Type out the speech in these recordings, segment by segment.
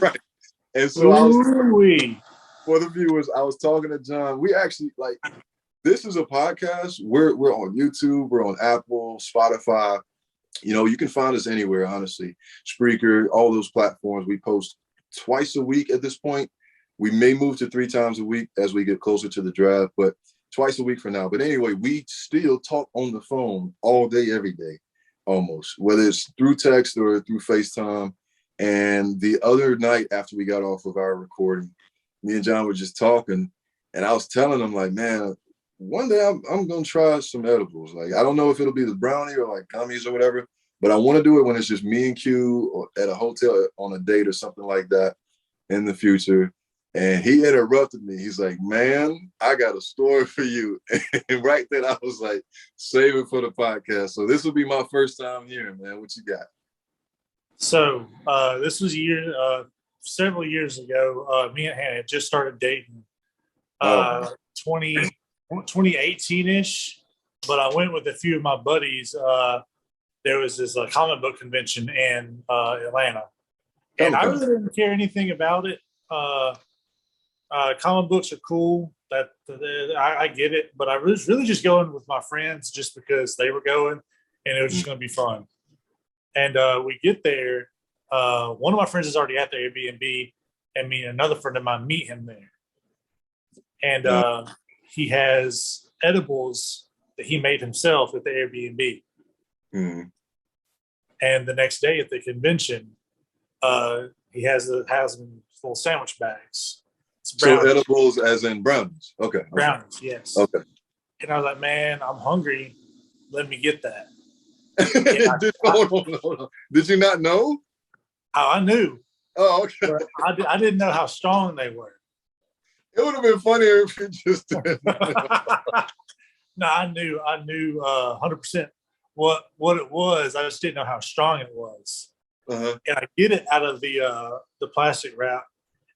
Right. And so for the viewers, I was talking to John. We actually this is a podcast. We're on YouTube, we're on Apple, Spotify. You can find us anywhere, honestly. Spreaker, all those platforms. We post twice a week at this point. We may move to 3 times a week as we get closer to the draft, but twice a week for now. But anyway, we still talk on the phone all day, every day, almost, whether it's through text or through FaceTime. And the other night after we got off of our recording, me and John were just talking, and I was telling him, like, man, one day I'm going to try some edibles. Like, I don't know if it'll be the brownie or like gummies or whatever, but I want to do it when it's just me and Q or at a hotel on a date or something like that in the future. And he interrupted me. He's like, man, I got a story for you. And right then I was like, save it for the podcast. So this will be my first time here, man. What you got? So this was several years ago. Me and Hannah had just started dating 2018-ish. But I went with a few of my buddies. There was this comic book convention in Atlanta. And I really didn't care anything about it. Comic books are cool. I get it, but I was really just going with my friends just because they were going, and it was just going to be fun. And we get there. One of my friends is already at the Airbnb, and me and another friend of mine meet him there. And he has edibles that he made himself at the Airbnb. Mm. And the next day at the convention, he has them full sandwich bags. So edibles as in brownies. Okay. Brownies, yes. Okay. And I was like, man, I'm hungry. Let me get that. Hold on. Did you not know? I knew. Oh, okay. I didn't know how strong they were. It would have been funnier if you just didn't. No, I knew 100% what it was. I just didn't know how strong it was. Uh-huh. And I get it out of the plastic wrap,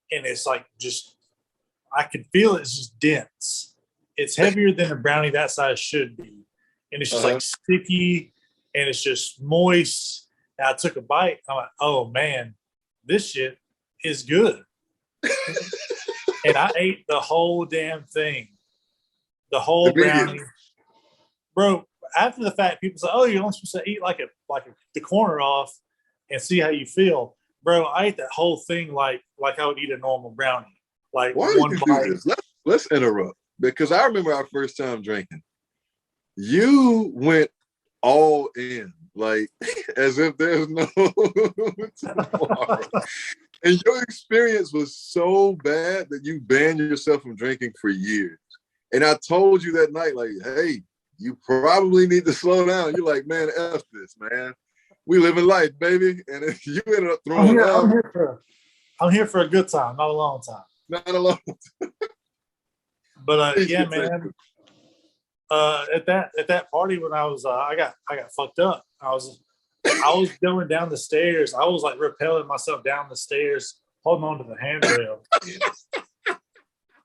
and it's like I can feel it's just dense. It's heavier than a brownie that size should be, and it's just like sticky, and it's just moist. And I took a bite. I'm like, oh man, this shit is good. And I ate the whole damn thing, the whole brownie, bro. After the fact, people say, "Oh, you're only supposed to eat the corner off and see how you feel." Bro, I ate that whole thing like I would eat a normal brownie. Like why one did you bite. do this? Let's interrupt, because I remember our first time drinking. You went all in, like as if there's no tomorrow. And your experience was so bad that you banned yourself from drinking for years. And I told you that night, like, hey, you probably need to slow down. You're like, man, F this, man. We live in life, baby. And you ended up throwing up. I'm here for a good time, not a long time. Not a long time. But yeah, man. At that party when I was I got fucked up. I was going down the stairs. I was like rappelling myself down the stairs, holding on to the handrail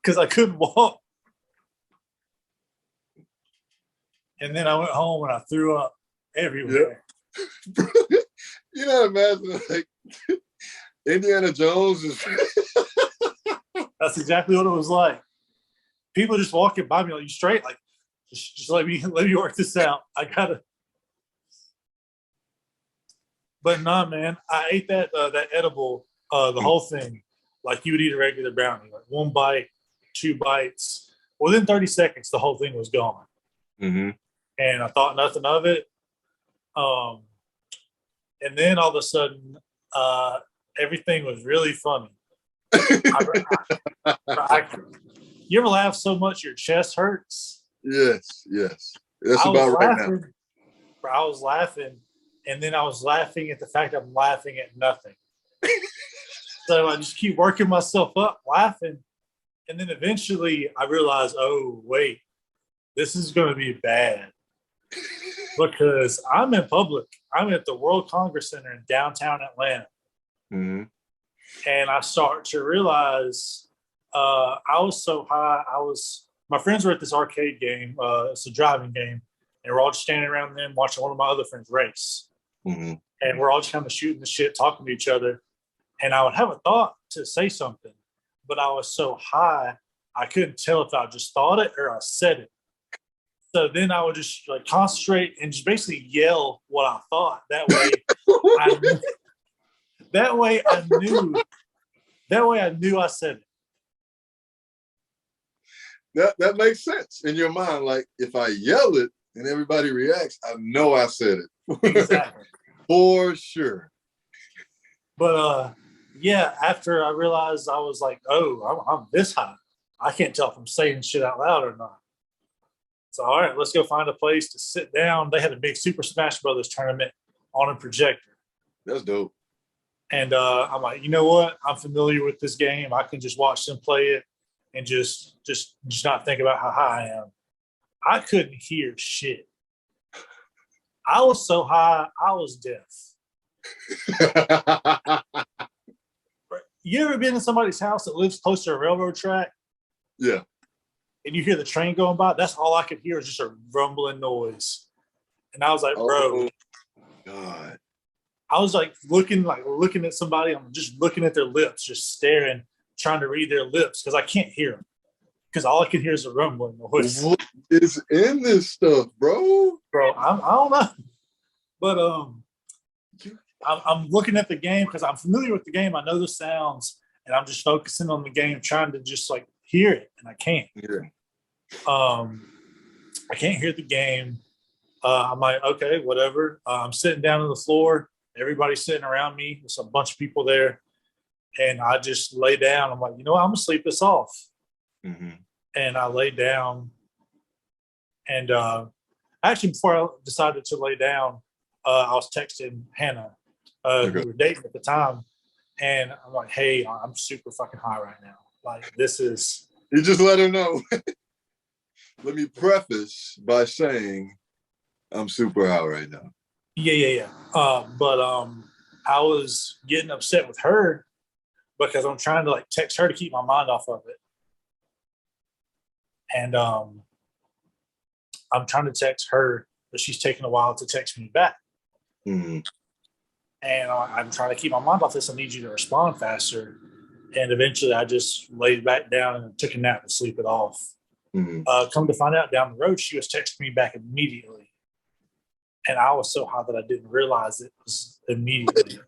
because I couldn't walk. And then I went home and I threw up everywhere. Yeah. You know, imagine like Indiana Jones is. That's exactly what it was like. People just walking by me like, you straight? Like, just let me work this out. I gotta. But nah, man, I ate that edible, the whole thing, like you would eat a regular brownie. Like one bite, 2 bites. Within 30 seconds, the whole thing was gone. Mm-hmm. And I thought nothing of it. And then all of a sudden, everything was really funny. You ever laugh so much your chest hurts? Yes. That's about right now. I was laughing, and then I was laughing at the fact I'm laughing at nothing. So I just keep working myself up, laughing. And then eventually I realized, oh, wait, this is going to be bad. Because I'm in public. I'm at the World Congress Center in downtown Atlanta. Mm-hmm. And I start to realize I was so high. My friends were at this arcade game. It's a driving game. And we're all just standing around watching one of my other friends race. Mm-hmm. And we're all just kind of shooting the shit, talking to each other. And I would have a thought to say something, but I was so high, I couldn't tell if I just thought it or I said it. So then I would just like concentrate and just basically yell what I thought. That way I knew I said That makes sense in your mind. Like if I yell it and everybody reacts, I know I said it. Exactly. For sure. But yeah, after I realized I was like, oh, I'm this high. I can't tell if I'm saying shit out loud or not. So all right, let's go find a place to sit down. They had a big Super Smash Brothers tournament on a projector. That's dope. And I'm like, you know what? I'm familiar with this game. I can just watch them play it and just not think about how high I am. I couldn't hear shit. I was so high, I was deaf. You ever been in somebody's house that lives close to a railroad track? Yeah. And you hear the train going by? That's all I could hear was just a rumbling noise. And I was like, bro. God. I was like looking at somebody. I'm just looking at their lips, just staring, trying to read their lips because I can't hear them. Because all I can hear is a rumbling noise. What is in this stuff, bro? Bro, I don't know. But I'm looking at the game because I'm familiar with the game. I know the sounds, and I'm just focusing on the game, trying to just like hear it, and I can't. Yeah. I can't hear the game. I'm like, okay, whatever. I'm sitting down on the floor. Everybody's sitting around me. There's a bunch of people there, and I just lay down. I'm like, you know what? I'm gonna sleep this off. Mm-hmm. And I lay down. And actually, before I decided to lay down, I was texting Hannah, who we were dating at the time, and I'm like, hey, I'm super fucking high right now. Like, this is. You just let her know. Let me preface by saying I'm super high right now. Yeah. But I was getting upset with her because I'm trying to like text her to keep my mind off of it. And I'm trying to text her, but she's taking a while to text me back. Mm-hmm. And I'm trying to keep my mind off this. I need you to respond faster. And eventually I just laid back down and took a nap and sleep it off. Mm-hmm. Come to find out down the road, she was texting me back immediately. And I was so high that I didn't realize it was immediately.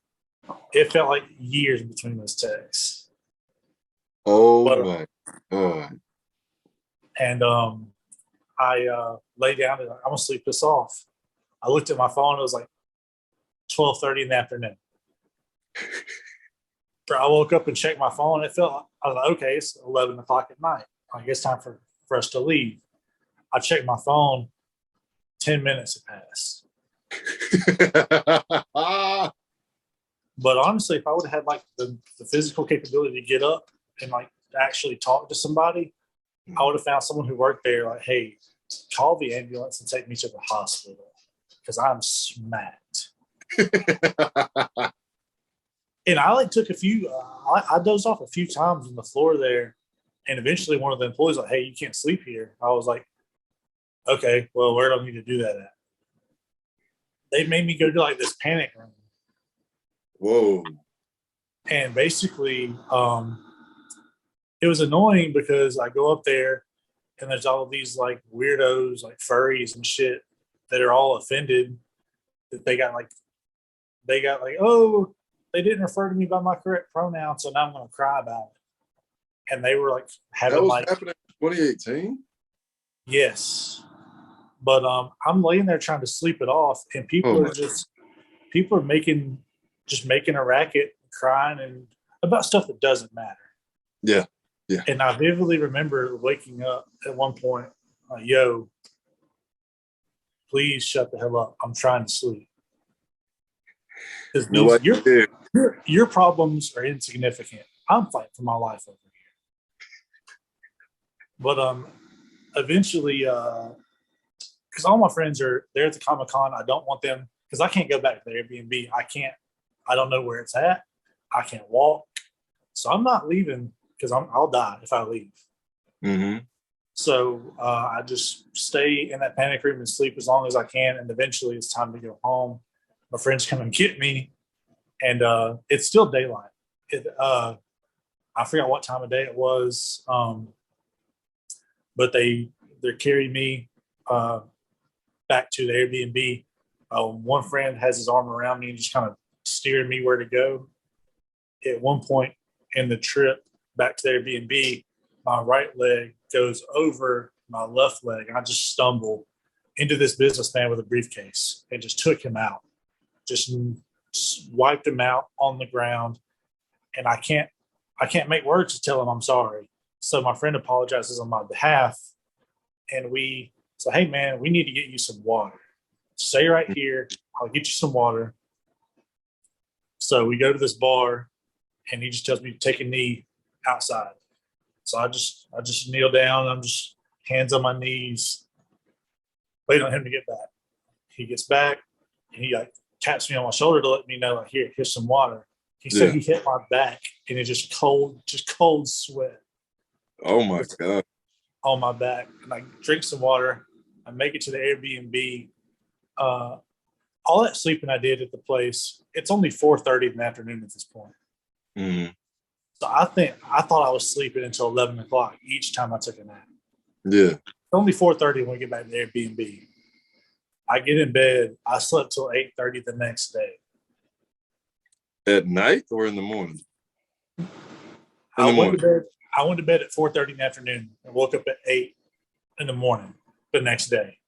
It felt like years between those texts. Oh my God. And I lay down and I'm gonna sleep this off. I looked at my phone, it was like 12:30 in the afternoon. I woke up and checked my phone. I was like, okay, it's 11 o'clock at night. I guess time for us to leave. I checked my phone, 10 minutes had passed. But honestly, if I would have had like the physical capability to get up and like actually talk to somebody, I would have found someone who worked there like, hey, call the ambulance and take me to the hospital because I'm smacked. And I like took a few, I dozed off a few times on the floor there. And eventually one of the employees like, hey, you can't sleep here. I was like, okay, well, where do I need to do that at? They made me go to like this panic room. Whoa. And basically, it was annoying because I go up there and there's all of these like weirdos, like furries and shit that are all offended that they got like, oh, they didn't refer to me by my correct pronoun, so now I'm going to cry about it. And they were like having that was like happening in 2018. Yes, but I'm laying there trying to sleep it off, and people are making a racket, crying, and about stuff that doesn't matter. Yeah. And I vividly remember waking up at one point, yo, please shut the hell up. I'm trying to sleep. Because your problems are insignificant. I'm fighting for my life over here. But eventually, because all my friends are there at the Comic-Con, I don't want them, because I can't go back to the Airbnb. I don't know where it's at. I can't walk. So I'm not leaving because I'll die if I leave. Mm-hmm. So I just stay in that panic room and sleep as long as I can. And eventually it's time to go home. My friends come and get me. And it's still daylight. I forgot what time of day it was, but they carried me back to the Airbnb. One friend has his arm around me and just kind of steering me where to go. At one point in the trip back to the Airbnb, my right leg goes over my left leg, and I just stumble into this businessman with a briefcase and just took him out, just wiped him out on the ground, and I can't make words to tell him I'm sorry. So my friend apologizes on my behalf, and we say, "Hey man, we need to get you some water. Stay right here. I'll get you some water." So we go to this bar, and he just tells me to take a knee outside. So I just kneel down. I'm just hands on my knees, wait on him to get back. He gets back, and he like taps me on my shoulder to let me know, like, here's some water. He said he hit my back, and it just cold sweat. Oh my God. On my back. And I drink some water. I make it to the Airbnb. All that sleeping I did at the place, it's only 4:30 in the afternoon at this point. Mm-hmm. So I thought I was sleeping until 11 o'clock each time I took a nap. Yeah. It's only 4:30 when we get back to the Airbnb. I get in bed. I slept till 8:30 the next day. At night or in the morning? I went to bed at 4:30 in the afternoon and woke up at 8 in the morning the next day.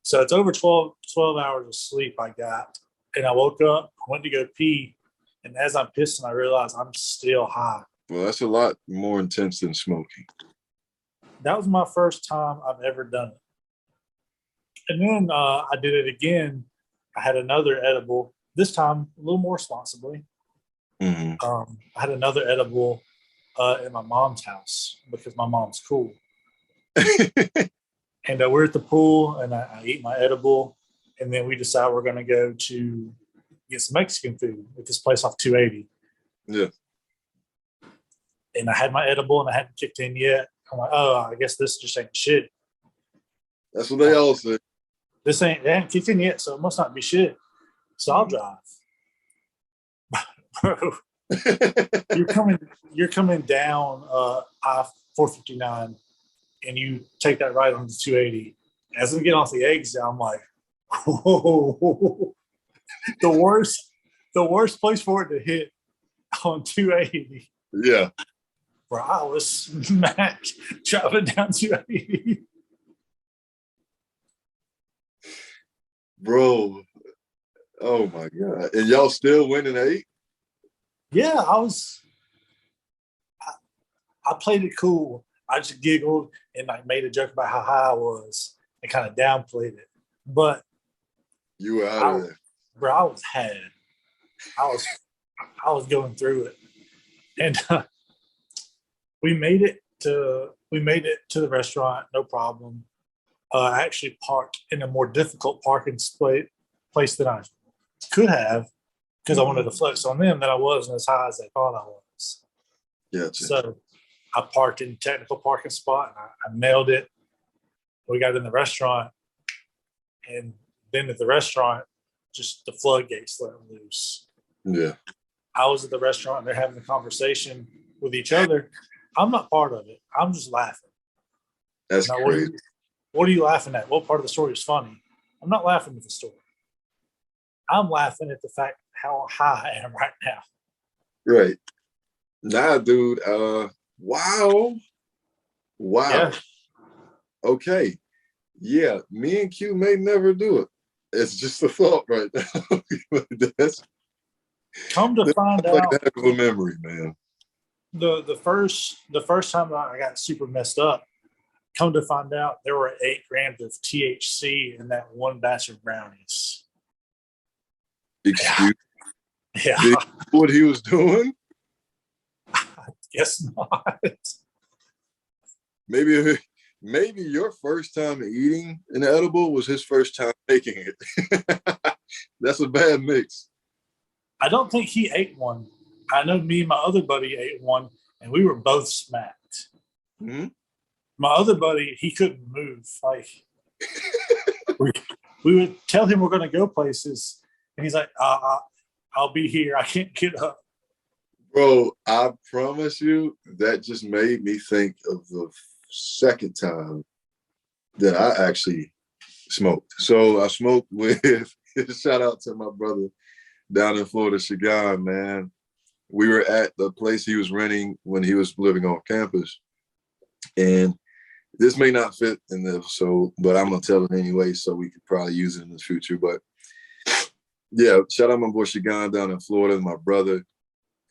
So it's over 12 hours of sleep I got. And I woke up, went to go pee, and as I'm pissing, I realized I'm still high. Well, that's a lot more intense than smoking. That was my first time I've ever done it. And then I did it again. I had another edible, this time a little more responsibly. Mm-hmm. I had another edible at my mom's house because my mom's cool. And we're at the pool, and I eat my edible, and then we decide we're going to go to get some Mexican food at this place off 280. Yeah. And I had my edible, and I hadn't kicked in yet. I'm like, oh, I guess this just ain't shit. That's what they all say. They ain't kicked in yet, so it must not be shit. So I'll drive. Bro, you're coming down I-459, and you take that right on the 280. As I get off the exit, I'm like, whoa. The worst place for it to hit on 280. Yeah. Where I was smacked driving down 280. Bro. Oh my God. And y'all still winning 8? Yeah, I played it cool. I just giggled and like made a joke about how high I was and kind of downplayed it. But you were out of there. Bro, I was had. I was going through it. And we made it to the restaurant, no problem. I actually parked in a more difficult parking place than I could have because I wanted to flex on them that I wasn't as high as they thought I was. Gotcha. So I parked in a technical parking spot, and I nailed it. We got in the restaurant, and then at the restaurant, just the floodgates let loose. Yeah. I was at the restaurant, and they're having a conversation with each other. I'm not part of it. I'm just laughing. That's now, crazy. What are you laughing at? What part of the story is funny? I'm not laughing at the story. I'm laughing at the fact how high I am right now. Right. Nah, dude. Wow. Yeah. Okay. Yeah, me and Q may never do it. It's just a thought right now. Come to find out, like that of a memory, man. The first time I got super messed up, come to find out there were 8 grams of THC in that one batch of brownies. Excuse me? Yeah. Did what he was doing? I guess not. Maybe your first time eating an edible was his first time making it. That's a bad mix. I don't think he ate one. I know me and my other buddy ate one, and we were both smacked. Mm-hmm. My other buddy, he couldn't move. Like we would tell him we're going to go places, and he's like, "I'll be here. I can't get up." Bro, I promise you, that just made me think of the second time that I actually smoked. So I smoked with, shout out to my brother down in Florida, Shagan, man. We were at the place he was renting when he was living on campus. And this may not fit in the episode, but I'm going to tell it anyway, so we could probably use it in the future. But yeah, shout out my boy Shagan down in Florida, my brother.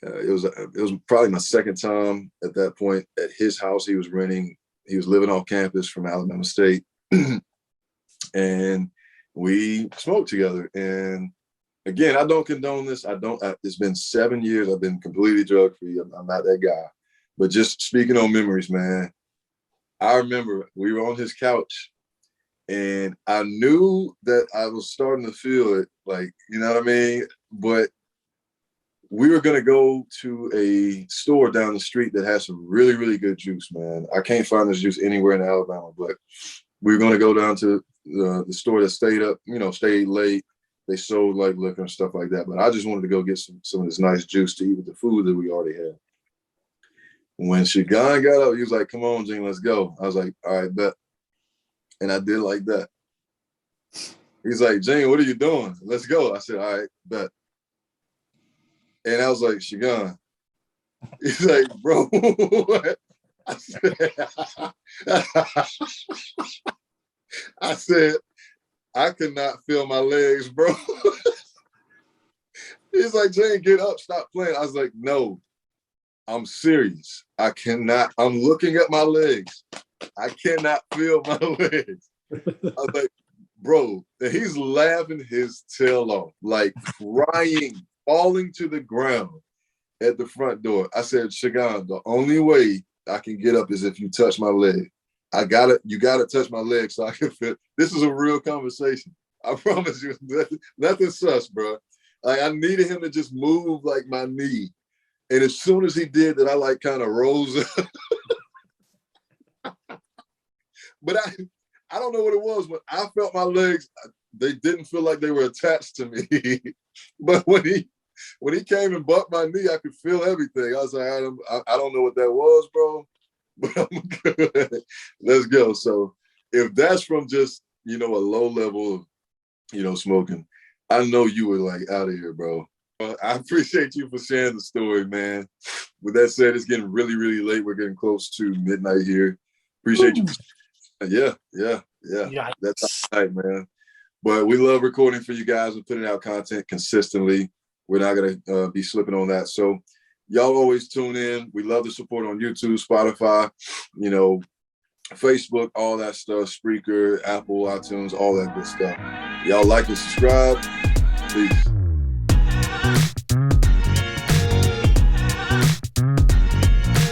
It was probably my second time at that point at his house he was renting. He was living off campus from Alabama State. And we smoked together. And again, I don't condone this. It's been 7 years. I've been completely drug free. I'm not that guy. But just speaking on memories, man, I remember we were on his couch and I knew that I was starting to feel it, like, you know what I mean? But we were going to go to a store down the street that has some really, really good juice, man. I can't find this juice anywhere in Alabama, but we were going to go down to the store that stayed late. They sold like liquor and stuff like that. But I just wanted to go get some of this nice juice to eat with the food that we already had. When Shagan got up, he was like, come on, Gene, let's go. I was like, all right, bet. And I did like that. He's like, Gene, what are you doing? Let's go. I said, all right, bet. And I was like, Shagan. He's like, bro, what? I said, I could not feel my legs, bro. He's like, Jane, get up, stop playing. I was like, no, I'm serious. I cannot. I'm looking at my legs. I cannot feel my legs. I was like, bro, and he's laughing his tail off, like crying, falling to the ground at the front door. I said, Shagan, the only way I can get up is if you touch my leg. You gotta touch my leg so I can feel. This is a real conversation. I promise you, nothing sus, bro. Like, I needed him to just move like my knee. And as soon as he did that, I like kind of rose up. But I don't know what it was, but I felt my legs, they didn't feel like they were attached to me. But when he came and bumped my knee, I could feel everything. I was like, I don't know what that was, bro, but I'm good. Let's go. So if that's from just, a low level of, smoking, I know you were like out of here, bro. I appreciate you for sharing the story, man. With that said, it's getting really, really late. We're getting close to midnight here. Appreciate you. Yeah. Yikes. That's all right, man. But we love recording for you guys and putting out content consistently. We're not going to be slipping on that. So y'all always tune in. We love the support on YouTube, Spotify, Facebook, all that stuff, Spreaker, Apple, iTunes, all that good stuff. Y'all like and subscribe. Peace.